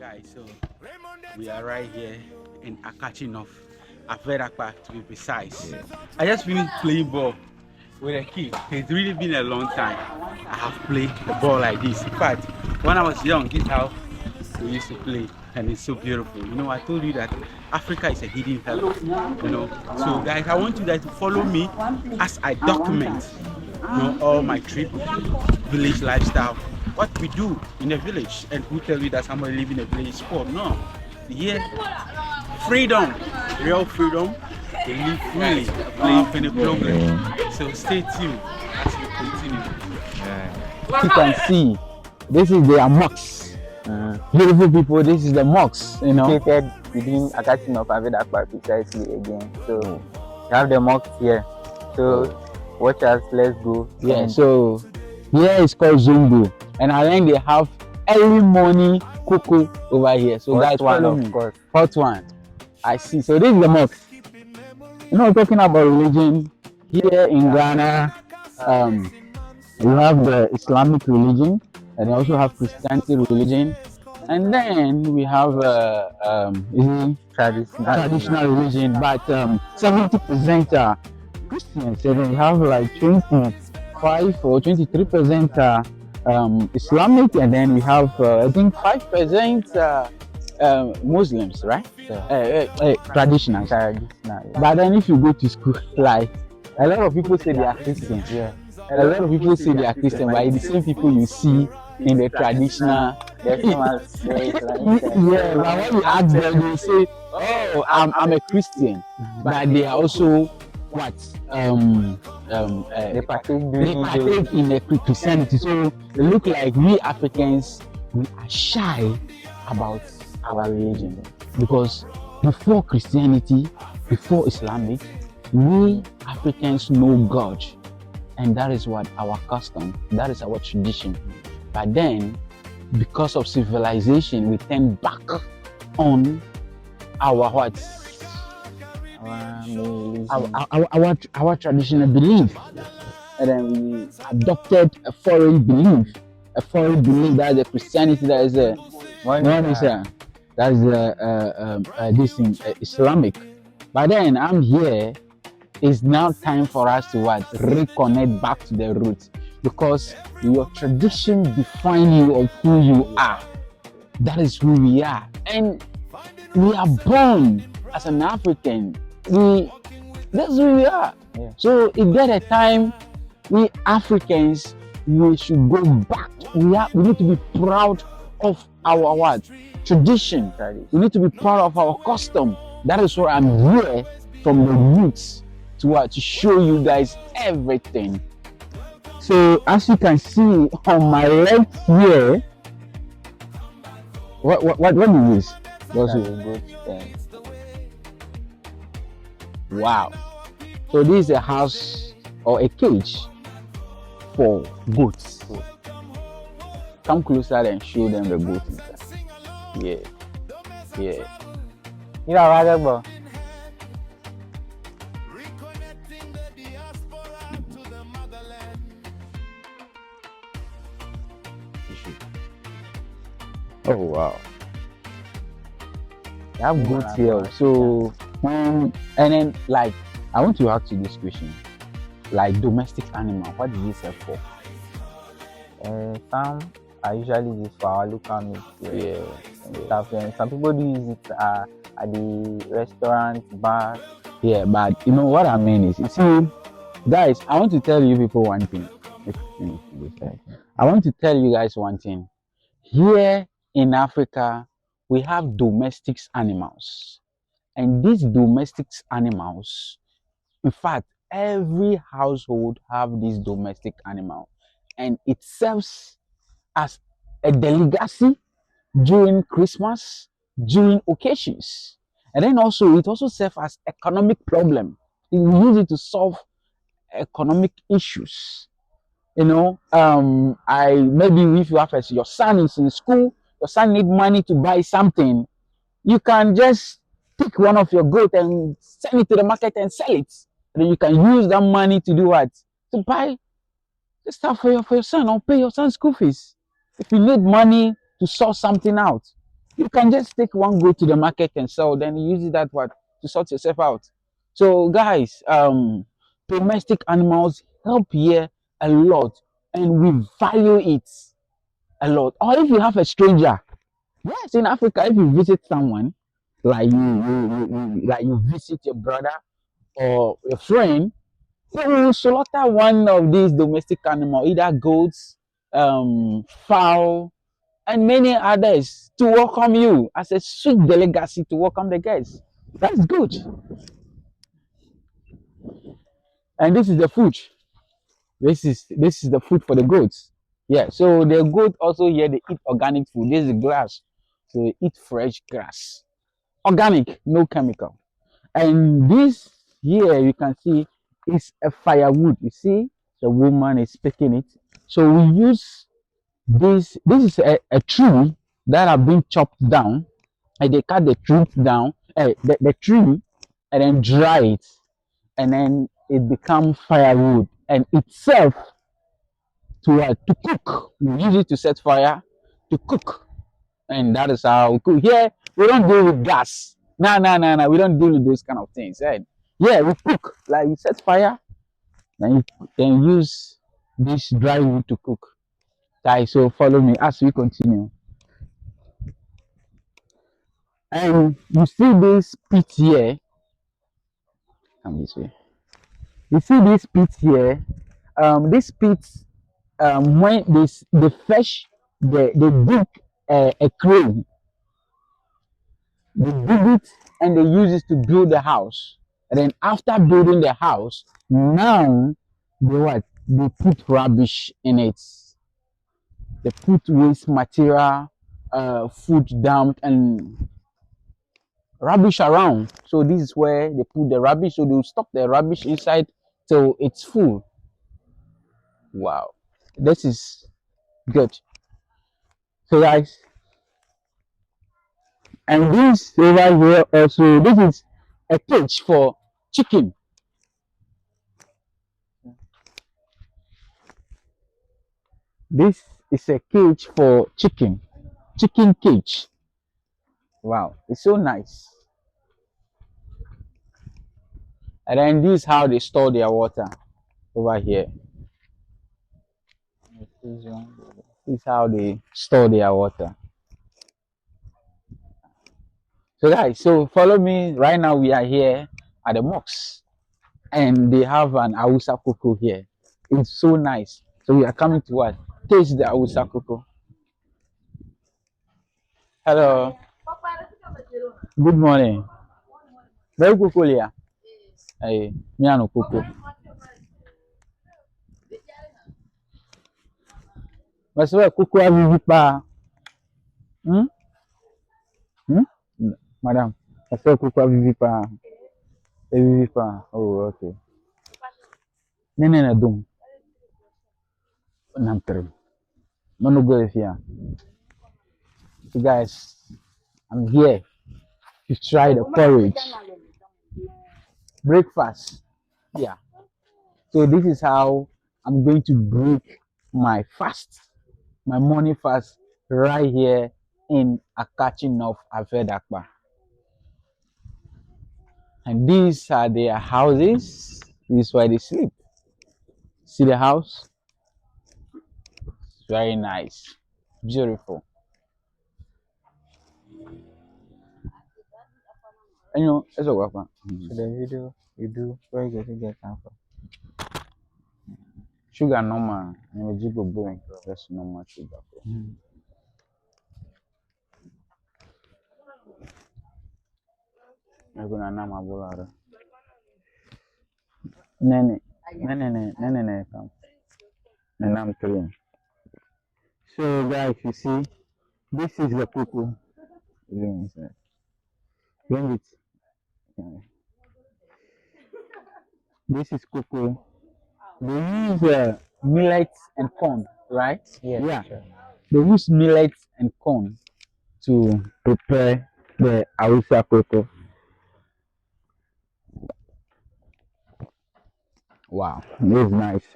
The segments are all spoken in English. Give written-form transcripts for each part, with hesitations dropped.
guys, so we are right here in Akachi of Ave-Dakpa to be precise. Yeah. I just finished playing ball with a kid. It's really been a long time I have played the ball like this. In fact, when I was young, this is how we used to play, and it's so beautiful. You know, I told you that Africa is a hidden talent. You know, so guys, I want you guys to follow me as I document, all my trip, village lifestyle, what we do in a village. And who tell you that somebody live in a village sport? No, here, freedom, real freedom. They live freely, playing for the problem. So stay tuned as we continue. You can see, this is the mosque. Beautiful people, this is the mosque, you know. Located within Akachi of Ave-Dakpa precisely again. So you have the mosque here. So watch us, let's go. Yeah, so here is called Zungu, and I think they have early morning cocoa over here. So guys, follow me. Hot one. I see. So this is the mosque. You know, talking about religion here in Ghana, we have the Islamic religion, and we also have Christianity religion, and then we have traditional religion, but 70% are Christians, and then we have like 25 or 23% Islamic, and then we have I think 5% Muslims, right? Traditional. But then if you go to school, like a lot of people say they are Christians. Yeah. A lot of people say they are Christian, but it's the same people you see in the traditional. Yeah, but when you ask them, they say, "Oh, I'm a Christian," but they are also what? They partake in the Christianity. So they look like we Africans, we are shy about our religion, because before Christianity, before Islamic, we Africans know God, and that is what our custom, that is our tradition. But then, because of civilization, we turn back on our what? Our traditional belief, and then we adopted a foreign belief that is the Christianity, that is the this thing, Islamic. But then I'm here. It's now time for us to what? Reconnect back to the roots, because your tradition defines you of who you are. That is who we are, and we are born as an African. That's who we are. Yeah. So if there's a time we Africans, we should go back. We need to be proud of our what? Tradition. We need to be proud of our custom. That is why I'm here from the roots to show you guys everything. So as you can see on my left here, what is this? What's it? Wow. So this is a house or a cage for goats. Come closer and show them the goats inside. Yeah. You know what, bro? Oh wow. You have goats here. So and then like I want to ask you this question. Like domestic animal, what do you sell for? Some are usually used for our local meat. Yeah. Some people do use it at the restaurant, bar. Yeah, but you know what I mean is, you see, guys, I want to tell you people one thing. I want to tell you guys one thing. Here in Africa, we have domestic animals, and these domestic animals, in fact, every household have this domestic animal, and it serves as a delicacy during Christmas, during occasions, and then also it also serves as economic problem. We use it to solve economic issues. You know, maybe if you have your son is in school, your son need money to buy something, you can just pick one of your goat and send it to the market and sell it. And then you can use that money to do what? To buy the stuff for your son, or pay your son's school fees. If you need money to sort something out, You can just take one goat to the market and sell, then you use that what to sort yourself out. So guys, domestic animals help here a lot, and we value it a lot. Or if you have a stranger, yes, in Africa, if you visit someone, like like you visit your brother or your friend, you will slaughter one of these domestic animals, either goats, fowl, and many others to welcome you as a sweet delicacy to welcome the guests. That's good. And this is the food. This is the food for the goats. Yeah. So the goat also here they eat organic food. This is grass. So they eat fresh grass. Organic, no chemical. And this here you can see is a firewood. You see, the woman is picking it. So we use this is a tree that have been chopped down, and they cut the tree down, the tree, and then dry it, and then it becomes firewood and itself to cook. We use it to set fire to cook, and that is how we cook. Here we don't deal with gas. No, no, no, no. We don't deal with those kind of things. Right? Yeah, we cook like we set fire and you then use this dry wood to cook. Guys, so follow me as we continue. And you see this pit here. Come this way. You see this pit here. This pit, when they fetch, they dig a crane, they dig it and they use it to build the house. And then after building the house, now they what? They put rubbish in it. They put waste material, food dump, and rubbish around. So this is where they put the rubbish. So they'll stop the rubbish inside till it's full. Wow, this is good. So guys, and this over here also, this is a cage for chicken. This is a cage for chicken cage. Wow, it's so nice. And then this is how they store their water over here. This is how they store their water. So guys, so follow me. Right now we are here at the mosque, and they have an Awusa cocoa here. It's so nice. So we are coming to what? Taste the Awusa cocoa. Hello. Good morning. Very cocoa here. Hey, me no cocoa. Mas where cocoa vivi pa? Hmm? Hmm? Madam, I said cocoa vivi pa. Vivi pa. Oh, okay. Nene na dum. Nam trim. No go here. So guys, I'm here to try the porridge. Breakfast. Yeah. So this is how I'm going to break my fast, my morning fast, right here in Akachi North Ave-Dakpa. And these are their houses. This is where they sleep. See the house? It's very nice, beautiful. And you know, it's a welcome. So the video you do, where you get to get come from? Sugar normal, and we just go boom. Just normal sugar. I'm gonna name a bolado. Nene, nene, come. And I'm clean. So guys, you see, this is the cocoa. Bring it. Yeah. This is cocoa. They use millet and corn, right? Yes, Yeah. sure. They use millet and corn to prepare the Awusa cocoa. Wow, this is nice.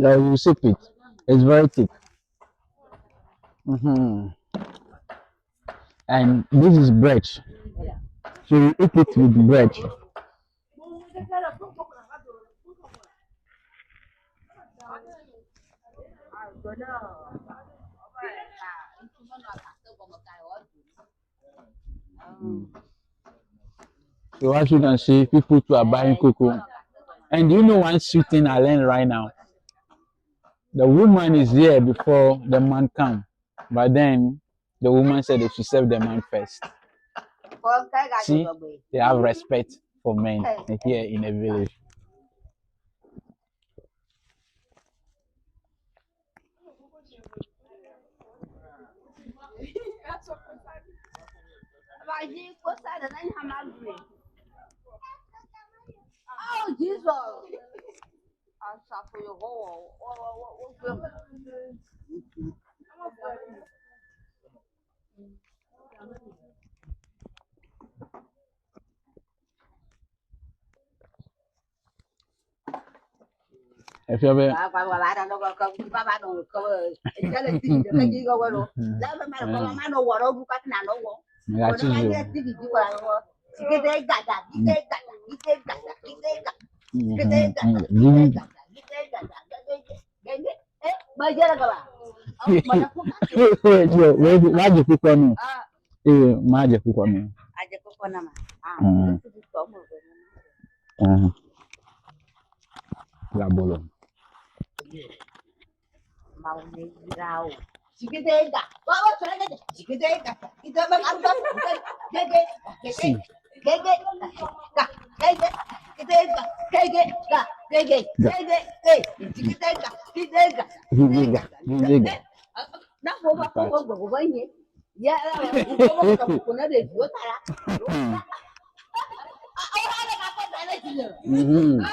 You sip it. It's very thick. Hmm. And this is bread. So you eat it with bread. So as you can see, people too are buying cocoa. And you know one sweet thing I learned right now? The woman is here before the man come. But then the woman said they should serve the man first. See, they have respect for men here in a village. If you ever Maji kuko no. Maji kuko no. La bolo. See. Giga. Mhm.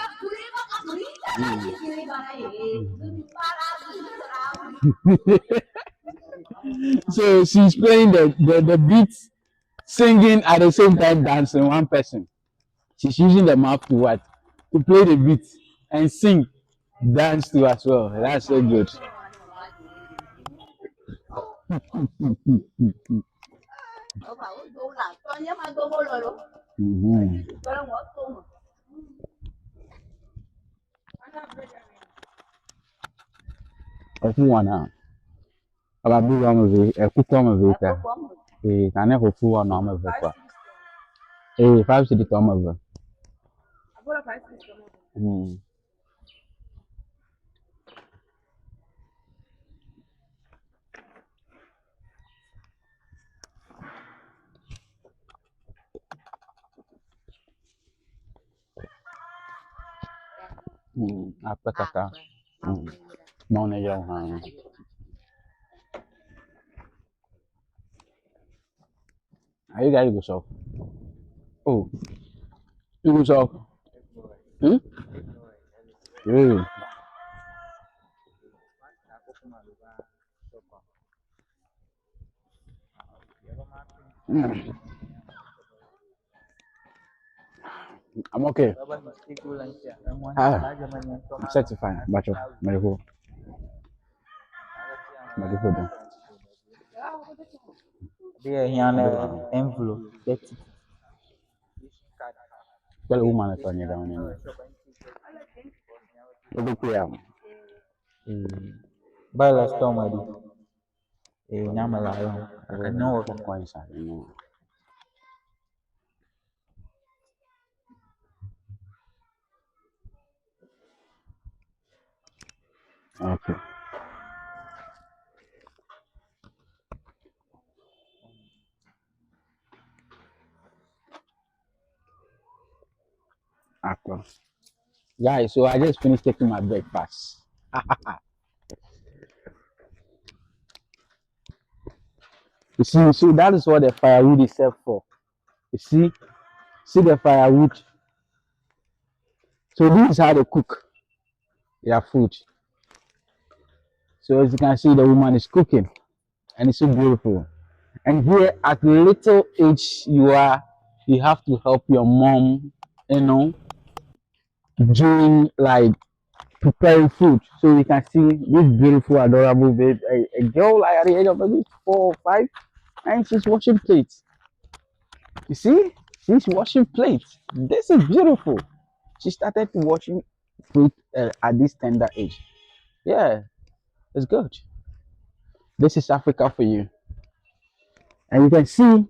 So she's playing the beat, singing at the same time dancing. One person. She's using the mouth to what? To play the beat and sing, dance to as well. That's so good. Mhm. Fufu wana. Ababu wa mwe ekuko mwe ta. Kane fufu wana mwe kwa. 5 cedi to mwe. Mm. Apa kaka? Mau na yo ha. Are you guys go so? Oh, you go so? Hmm? Really? Mm. I'm okay. I'm certified. Bacho, medical, medical. There, here on the envelope. That's it. Well, woman is on you down in. Look here. Buy last time I did. Nyama la yo. I know what I'm Coins are, you know. Okay. Aqua. Guys, so I just finished taking my breakfast. You see, that is what the firewood is set for. You see the firewood. So this is how they cook their food. So as you can see, the woman is cooking, and it's so beautiful. And here, at little age you are, you have to help your mom, you know, doing like preparing food. So you can see this beautiful, adorable babe, a girl like at the age of maybe 4 or 5, and she's washing plates. You see, she's washing plates. This is beautiful. She started washing food at this tender age. Yeah, it's good. This is Africa for you. And you can see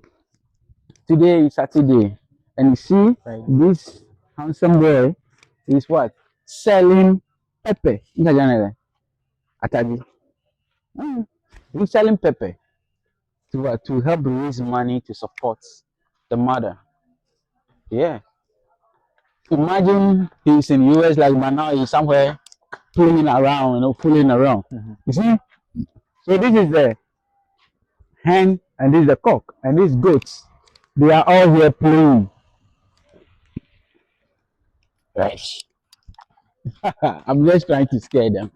today is Saturday, and you see Right. this handsome boy is what selling pepper. Ika jana le, Atabi. He's selling pepper to help raise money to support the mother. Yeah. Imagine he's in US like but now he's somewhere playing around, fooling around. Mhm. You see? So this is the hen and this is the cock and these goats. They are all here playing. Right. I'm just trying to scare them.